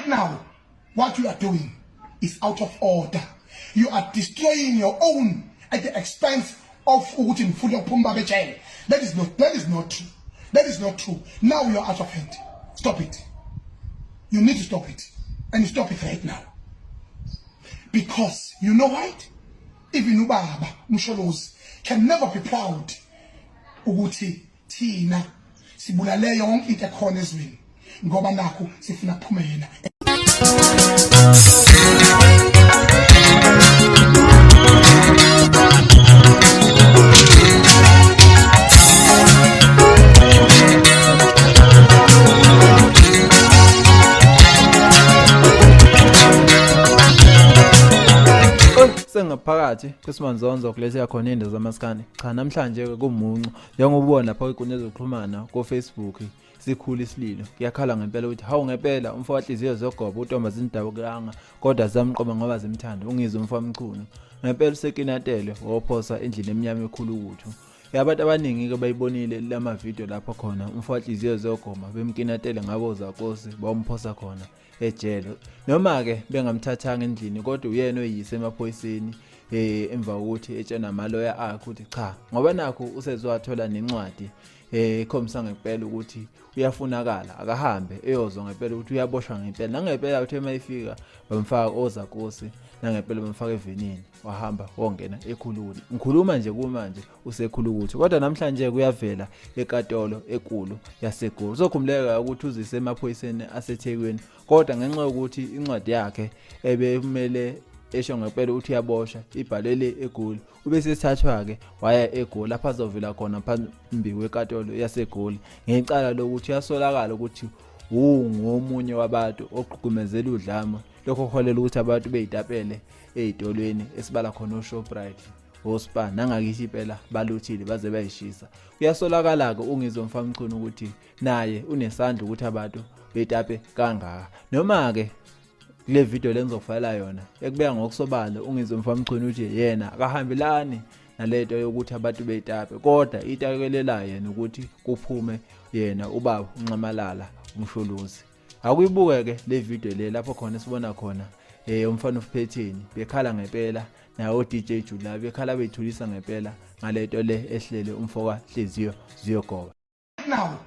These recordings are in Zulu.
Now, what you are doing is out of order. You are destroying your own at the expense of Ugutin Fulo Pumba Bechele. That is not true. That is not true. Now you are out of hand. Stop it. You need to stop it. And stop it right now. Because you know what? Even Ubaba Musholos can never be proud. Uguti Tina Sibulale Yong ite corners win. Ngoba naku sifuna phumela. Sengaphakathi kusimanzonzo kulesi yakhona into zamaskani cha namhlanje kumuncu njengobona lapha kwinkundla zokuxhumana ko Facebook sikhulu isililo kuyakhala ngempela ukuthi hawu ngempela umfo wahliziyo zogoba uThomas indaba kuyanga kodwa zamqoba ngoba zimthanda ungizwe umfo wamchunu ngempela usekinatele wophosa endlini eminyama ekhulu ukuthu yabantu abaningi ke bayibonile lama video lapha khona umfo wahliziyo zogoma bemkinatele ngabo zakosi bamphosa khona ejele noma ke bengamthathanga endlini kodwa uyena oyise emaphoyiseni emva kokuthi etshena amaloya akhe ukuthi cha ngoba nakho usezwathola nencwadi ekhomisa ngempela ukuthi uyafunakala akahambe eyozwa ngempela ukuthi uyaboshwa ngempela nangempela uthe mayifika bamfaka ozakosi nangempela bamfaka evenini wahamba wongena ekhuluni ngikhuluma nje kumanje usekhulu ukuthi kodwa namhlanje kuyavela enkatolo ekulu Yase Goli uzokhumuleka ukuthi uzise emaphoyiseni aseThekwini kodwa ngenxa yokuthi incwadi yakhe ebemele esho ngempela ukuthi uyabosha ibhalele eGoli ube sesithathwa ke waya eGoli lapha azovela khona phambi kwenkatolo Yase Goli ngecala lokuthi yasolakala ukuthi ungomunye wabantu oqhuqumezela udlame lokho kholela ukuthi abantu beyitapele ezitolweni esibala khona uShoprite Ospa nangakithi impela baluthile baze bayishisa kuyasolakala ke ungizwe mfamchunu ukuthi naye unesandla ukuthi abantu betape kangaka noma ke kule video lengizofala yona ekubeya ngokusobala ungizwe mfamchunu ukuthi yena akahambelani nalento yokuthi abantu betape kodwa itakelelayo yena ukuthi kuphume yena ubaba unxamalala umsholozi akuyibuke ke le video le lapho khona sibona khona umfana ofphetheni bekhala ngempela nayo DJ Jula bekhala bethulisa ngempela ngalento le ehlele umfoka hliziyo ziyogoba. Now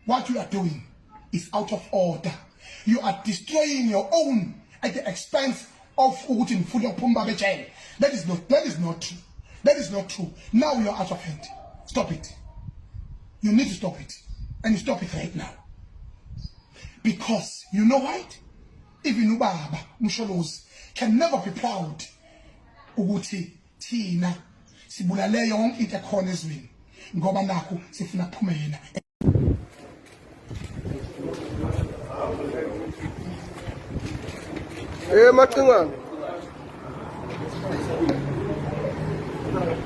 what you are doing is out of order. You are destroying your own at the expense of Ugutin Fulo Pumba Bechele. That is not true. That is not true. Now you are out of hand. Stop it. You need to stop it. And stop it right now. Because you know what? Even Ubaba Musholos can never be proud. Uguti Tina Sibulale Yong ite corners win. Ngoba naku sifuna phumela. Macingwane.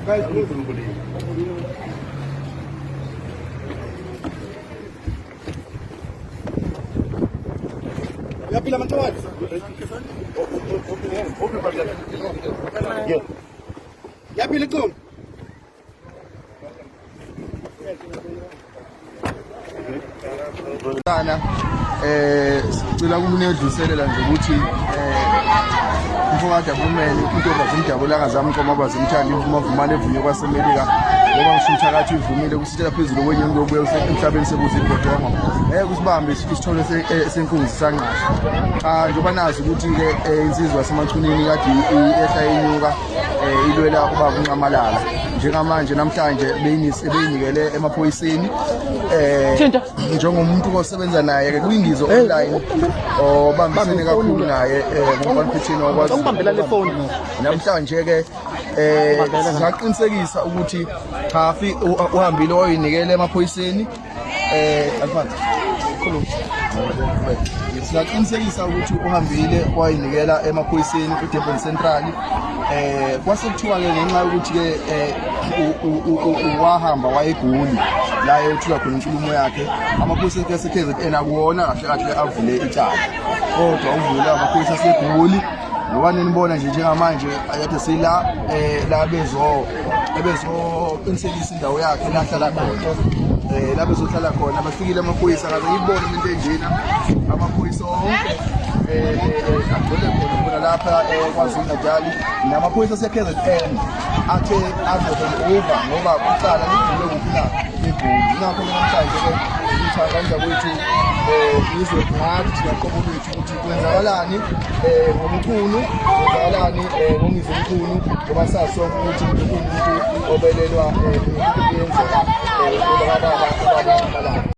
Guys, move. Ya pila Macingwane. Ya pila kum. Sicela ukunedluselela nje ukuthi umfowethu avumele intombi zimjabula ngazamqoma abazimthanda imvumavumane evunywe kwasemelika ngoba ngishumthakathi ivumile kusitela phezulu kwenye ngobuye emhlabeni sekuze ibhodongo kusibambe isithole senkunzi sanqasha njengoba nazi ukuthi ke insizwa yasemachunini kade ehla yenyuka ilwela ubaba unqamalala njengamanje namhlanje beyinikele emaphoyiseni njengomuntu osebenza naye ke kuyingizo online obambisene kakhulu naye ngokwamphethini okwazi ukubambela le phone namhlanje ke sizaqinisekisa ukuthi chafi uhambile oyinikele emaphoyiseni alphansi khulu sizaqinisekisa ukuthi uhambile wayinikela emaphoyiseni eDurban Central kwasekuthiwa ke ngenxa yokuthi ke wahamba wayeGoli la eyothuka khona inkulumo yakhe amaphoyisa aseKZN akuwona kahle kahle avule icala kodwa uvule amaphoyisa aseGoli ngoba ninibona nje njengamanje ayathe sila la qinisekisa indawo yakhe la hlala khona la bezohlala khona bafikile amaphoyisa kaze ngibone into enjena amaphoyisa onke lapha KwaZulu-Natal namaphoyisa ase-KZN athe azohend-over ngoba kuqala lidlule kuphina eGoli. Yingakho namhlanje-ke ngithandaza kwethu izwe ngathi thina qobo lwethu ukuthi kwenzakalani ngomkhulu, kwenzakalani ngomizimkhulu, ngoba sazi sonke ukuthi umuntu obelelwa yenzeka